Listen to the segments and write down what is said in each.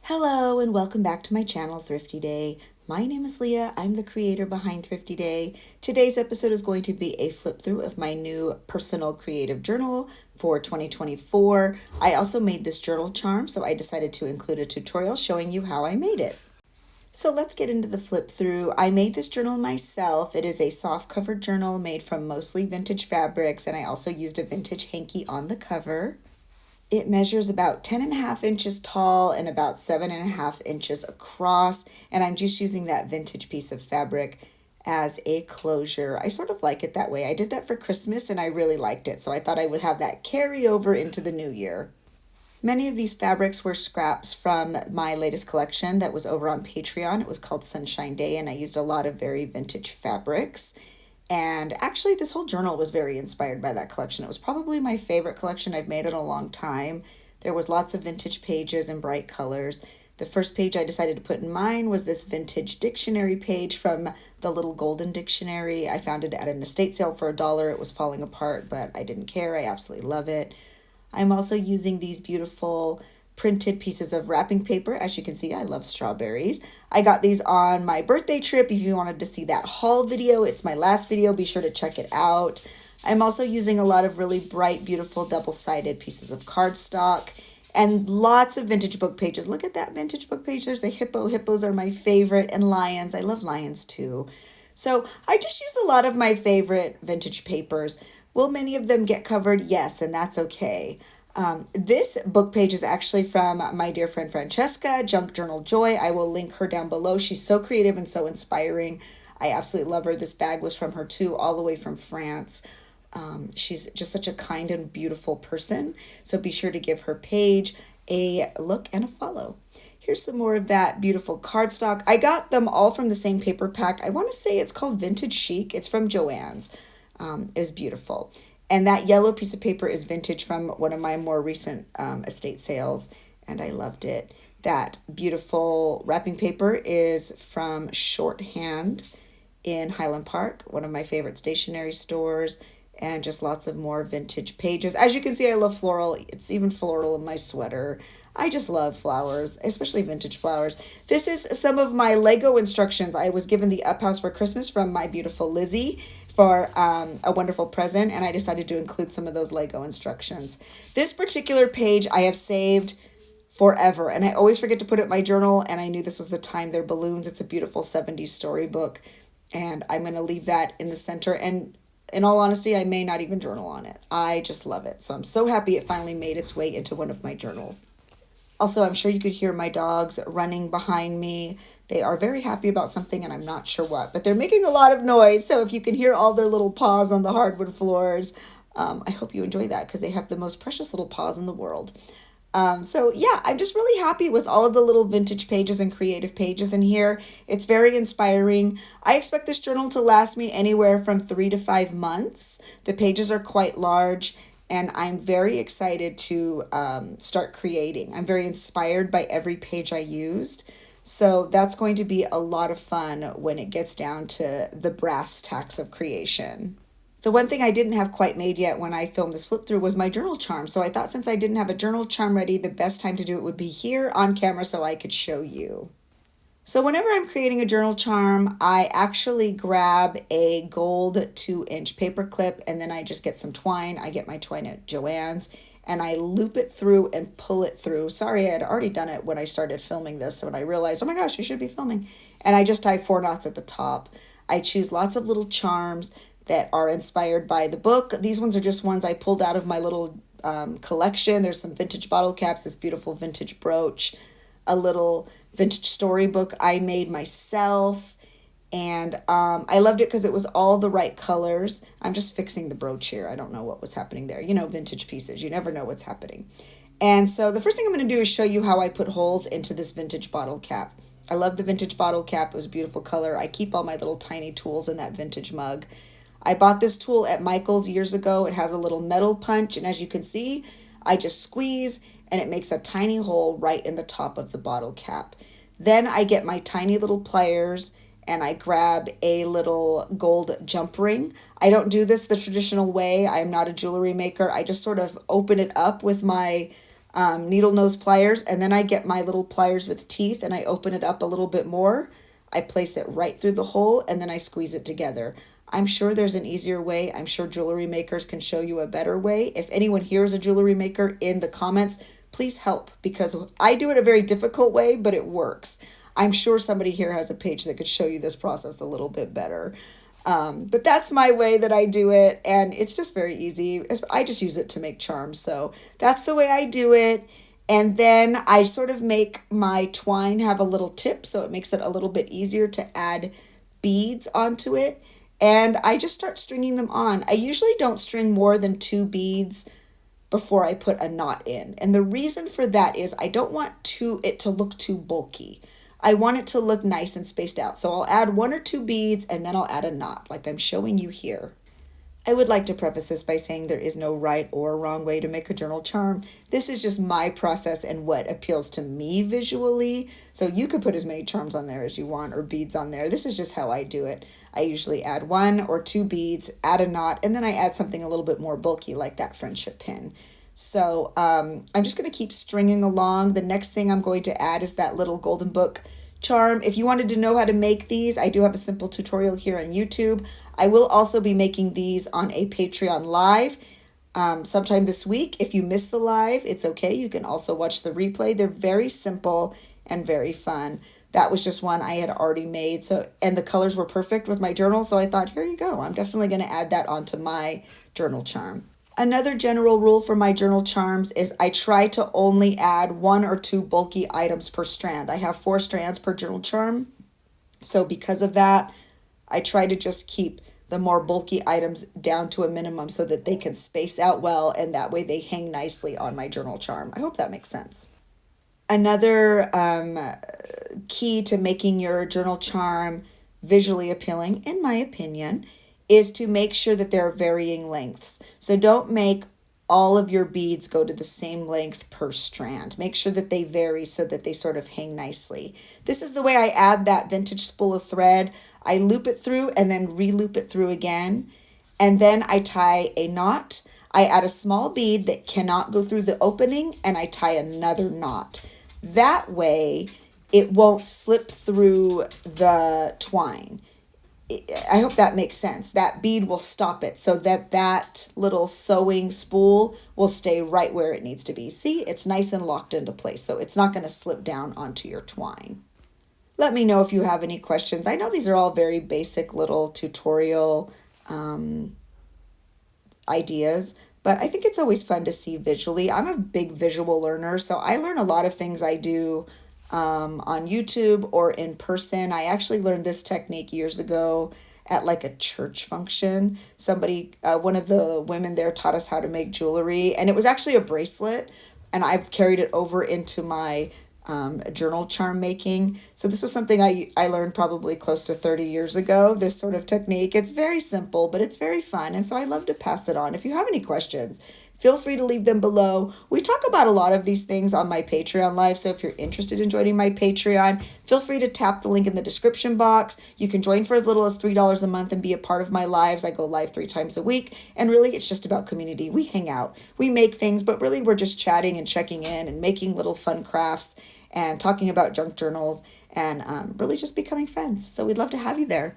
Hello and welcome back to my channel, Thrifty Day. My name is Leah. I'm the creator behind Thrifty Day. Today's episode is going to be a flip through of my new personal creative journal for 2024. I also made this journal charm, so I decided to include a tutorial showing you how I made it. So let's get into the flip through. I made this journal myself. It is a soft covered journal made from mostly vintage fabrics, and I also used a vintage hanky on the cover. It measures about 10.5 inches tall and about 7.5 inches across, and I'm just using that vintage piece of fabric as a closure. I sort of like it that way. I did that for Christmas and I really liked it, so I thought I would have that carry over into the new year. Many of these fabrics were scraps from my latest collection that was over on Patreon. It was called Sunshine Day, and I used a lot of very vintage fabrics. And actually, this whole journal was very inspired by that collection. It was probably my favorite collection I've made in a long time. There was lots of vintage pages and bright colors. The first page I decided to put in mine was this vintage dictionary page from the Little Golden Dictionary. I found it at an estate sale for $1. It was falling apart, but I didn't care. I absolutely love it. I'm also using these beautiful printed pieces of wrapping paper. As you can see, I love strawberries. I got these on my birthday trip. If you wanted to see that haul video, it's my last video. Be sure to check it out. I'm also using a lot of really bright, beautiful double-sided pieces of cardstock and lots of vintage book pages. Look at that vintage book page. There's a hippo. Hippos are my favorite, and lions. I love lions too. So I just use a lot of my favorite vintage papers. Will many of them get covered? Yes, and that's okay. This book page is actually from my dear friend Francesca, Junk Journal Joy. I will link her down below. She's so creative and so inspiring. I absolutely love her. This bag was from her too, all the way from France. She's just such a kind and beautiful person. So be sure to give her page a look and a follow. Here's some more of that beautiful cardstock. I got them all from the same paper pack. I want to say it's called Vintage Chic. It's from Joann's. It was beautiful. And that yellow piece of paper is vintage from one of my more recent estate sales, and I loved it. That beautiful wrapping paper is from Shorthand in Highland Park, one of my favorite stationery stores, and just lots of more vintage pages. As you can see, I love floral. It's even floral in my sweater. I just love flowers, especially vintage flowers. This is some of my Lego instructions. I was given the Up House for Christmas from my beautiful Lizzie for a wonderful present, and I decided to include some of those Lego instructions. This particular page I have saved forever, and I always forget to put it in my journal, and I knew this was the time. They're balloons. It's a beautiful 70s storybook, and I'm going to leave that in the center, and in all honesty, I may not even journal on it. I just love it, so I'm so happy it finally made its way into one of my journals. Also, I'm sure you could hear my dogs running behind me. They are very happy about something, and I'm not sure what, but they're making a lot of noise. So if you can hear all their little paws on the hardwood floors, I hope you enjoy that because they have the most precious little paws in the world. So yeah, I'm just really happy with all of the little vintage pages and creative pages in here. It's very inspiring. I expect this journal to last me anywhere from 3 to 5 months. The pages are quite large, and I'm very excited to start creating. I'm very inspired by every page I used. So that's going to be a lot of fun when it gets down to the brass tacks of creation. The one thing I didn't have quite made yet when I filmed this flip through was my journal charm. So I thought since I didn't have a journal charm ready, the best time to do it would be here on camera so I could show you. So whenever I'm creating a journal charm, I actually grab a gold 2-inch paper clip, and then I just get some twine. I get my twine at Joann's, and I loop it through and pull it through. Sorry, I had already done it when I started filming this, so when I realized, oh my gosh, you should be filming. And I just tie 4 knots at the top. I choose lots of little charms that are inspired by the book. These ones are just ones I pulled out of my little collection. There's some vintage bottle caps, this beautiful vintage brooch, a little vintage storybook I made myself, and I loved it because it was all the right colors. I'm just fixing the brooch here. I don't know what was happening there. You know, vintage pieces. You never know what's happening. And so the first thing I'm going to do is show you how I put holes into this vintage bottle cap. I love the vintage bottle cap. It was a beautiful color. I keep all my little tiny tools in that vintage mug. I bought this tool at Michael's years ago. It has a little metal punch, and as you can see, I just squeeze, and it makes a tiny hole right in the top of the bottle cap. Then I get my tiny little pliers, and I grab a little gold jump ring. I don't do this the traditional way. I am not a jewelry maker. I just sort of open it up with my needle nose pliers, and then I get my little pliers with teeth and I open it up a little bit more. I place it right through the hole and then I squeeze it together. I'm sure there's an easier way. I'm sure jewelry makers can show you a better way. If anyone here is a jewelry maker, in the comments, please help, because I do it a very difficult way, but it works. I'm sure somebody here has a page that could show you this process a little bit better. But that's my way that I do it, and it's just very easy. I just use it to make charms, so that's the way I do it. And then I sort of make my twine have a little tip, so it makes it a little bit easier to add beads onto it. And I just start stringing them on. I usually don't string more than 2 beads before I put a knot in. And the reason for that is I don't want it to look too bulky. I want it to look nice and spaced out. So I'll add 1 or 2 beads and then I'll add a knot like I'm showing you here. I would like to preface this by saying there is no right or wrong way to make a journal charm. This is just my process and what appeals to me visually. So you could put as many charms on there as you want, or beads on there. This is just how I do it. I usually add 1 or 2 beads, add a knot, and then I add something a little bit more bulky like that friendship pin. So I'm just going to keep stringing along. The next thing I'm going to add is that little golden book charm. If you wanted to know how to make these, I do have a simple tutorial here on YouTube. I will also be making these on a Patreon live sometime this week. If you missed the live, it's okay. You can also watch the replay. They're very simple and very fun. That was just one I had already made. And the colors were perfect with my journal. So I thought, here you go. I'm definitely going to add that onto my journal charm. Another general rule for my journal charms is I try to only add 1 or 2 bulky items per strand. I have 4 strands per journal charm. So because of that, I try to just keep the more bulky items down to a minimum so that they can space out well, and that way they hang nicely on my journal charm. I hope that makes sense. Another key to making your journal charm visually appealing, in my opinion, is to make sure that there are varying lengths. So don't make all of your beads go to the same length per strand. Make sure that they vary so that they sort of hang nicely. This is the way I add that vintage spool of thread. I loop it through and then re-loop it through again. And then I tie a knot. I add a small bead that cannot go through the opening, and I tie another knot. That way it won't slip through the twine. I hope that makes sense. That bead will stop it so that that little sewing spool will stay right where it needs to be. See, it's nice and locked into place, so it's not going to slip down onto your twine. Let me know if you have any questions. I know these are all very basic little tutorial ideas, but I think it's always fun to see visually. I'm a big visual learner, so I learn a lot of things I do on YouTube or in person. I actually learned this technique years ago at like a church function. Somebody, one of the women there taught us how to make jewelry, and it was actually a bracelet, and I've carried it over into my journal charm making. So this was something I learned probably close to 30 years ago, this sort of technique. It's very simple, but it's very fun, and so I love to pass it on. If you have any questions, feel free to leave them below. We talk about a lot of these things on my Patreon live, so if you're interested in joining my Patreon, feel free to tap the link in the description box. You can join for as little as $3 a month and be a part of my lives. I go live 3 times a week, and really it's just about community. We hang out, we make things, but really we're just chatting and checking in and making little fun crafts and talking about junk journals and really just becoming friends. So we'd love to have you there.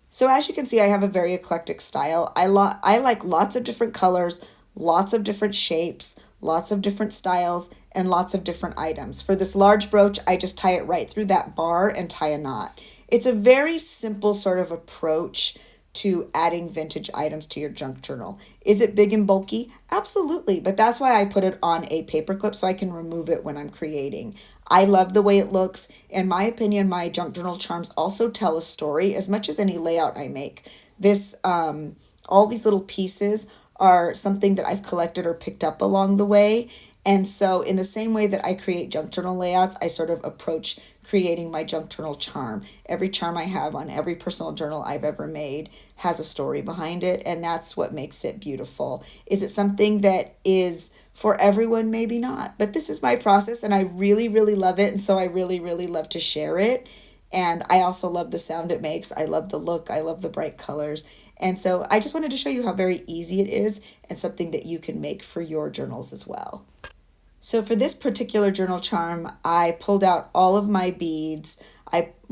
So as you can see, I have a very eclectic style. I like lots of different colors, lots of different shapes, lots of different styles, and lots of different items. For this large brooch, I just tie it right through that bar and tie a knot. It's a very simple sort of approach to adding vintage items to your junk journal. Is it big and bulky? Absolutely, but that's why I put it on a paper clip so I can remove it when I'm creating. I love the way it looks. In my opinion, my junk journal charms also tell a story as much as any layout I make. This, all these little pieces are something that I've collected or picked up along the way. And so in the same way that I create junk journal layouts, I sort of approach creating my junk journal charm. Every charm I have on every personal journal I've ever made has a story behind it, and that's what makes it beautiful. Is it something that is for everyone? Maybe not, but this is my process and I really, really love it, and so I really, really love to share it. And I also love the sound it makes. I love the look. I love the bright colors. And so I just wanted to show you how very easy it is and something that you can make for your journals as well. So for this particular journal charm, I pulled out all of my beads.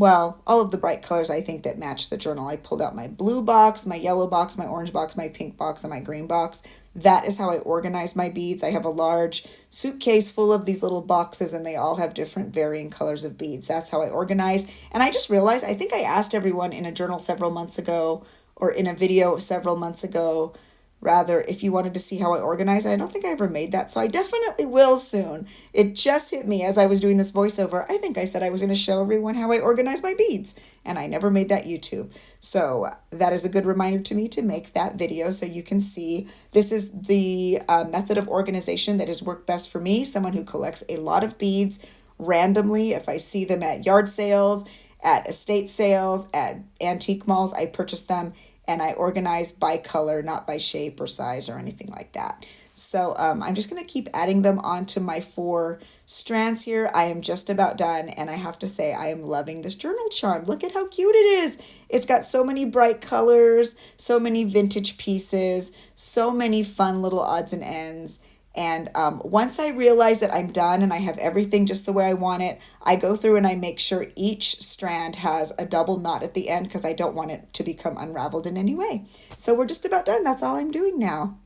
All of the bright colors I think that match the journal. I pulled out my blue box, my yellow box, my orange box, my pink box, and my green box. That is how I organize my beads. I have a large suitcase full of these little boxes, and they all have different varying colors of beads. That's how I organize. And I just realized, I think I asked everyone in a journal several months ago, or in a video several months ago, rather, if you wanted to see how I organize it. I don't think I ever made that, so I definitely will soon. It just hit me as I was doing this voiceover. I think I said I was going to show everyone how I organize my beads, and I never made that YouTube. So that is a good reminder to me to make that video so you can see. This is the method of organization that has worked best for me, someone who collects a lot of beads randomly. If I see them at yard sales, at estate sales, at antique malls, I purchase them. And I organize by color, not by shape or size or anything like that. So I'm just going to keep adding them onto my 4 strands here. I am just about done, and I have to say I am loving this journal charm. Look at how cute it is. It's got so many bright colors, so many vintage pieces, so many fun little odds and ends. And once I realize that I'm done and I have everything just the way I want it, I go through and I make sure each strand has a double knot at the end because I don't want it to become unraveled in any way. So we're just about done. That's all I'm doing now.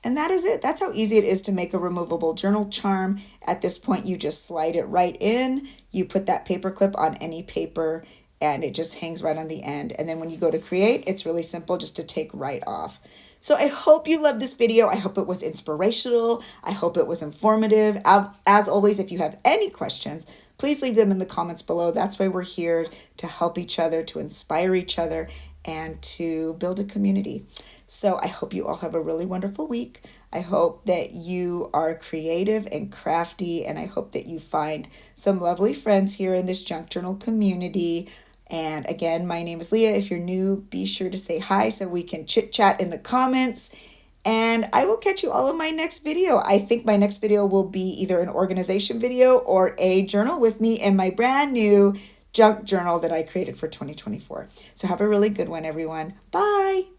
And that is it. That's how easy it is to make a removable journal charm. At this point, you just slide it right in. You put that paper clip on any paper and it just hangs right on the end. And then when you go to create, it's really simple just to take right off. So I hope you loved this video. I hope it was inspirational. I hope it was informative. As always, if you have any questions, please leave them in the comments below. That's why we're here, to help each other, to inspire each other, and to build a community. So I hope you all have a really wonderful week. I hope that you are creative and crafty, and I hope that you find some lovely friends here in this junk journal community. And again, my name is Leah. If you're new, be sure to say hi so we can chit chat in the comments. And I will catch you all in my next video. I think my next video will be either an organization video or a journal with me in my brand new junk journal that I created for 2024. So have a really good one, everyone. Bye.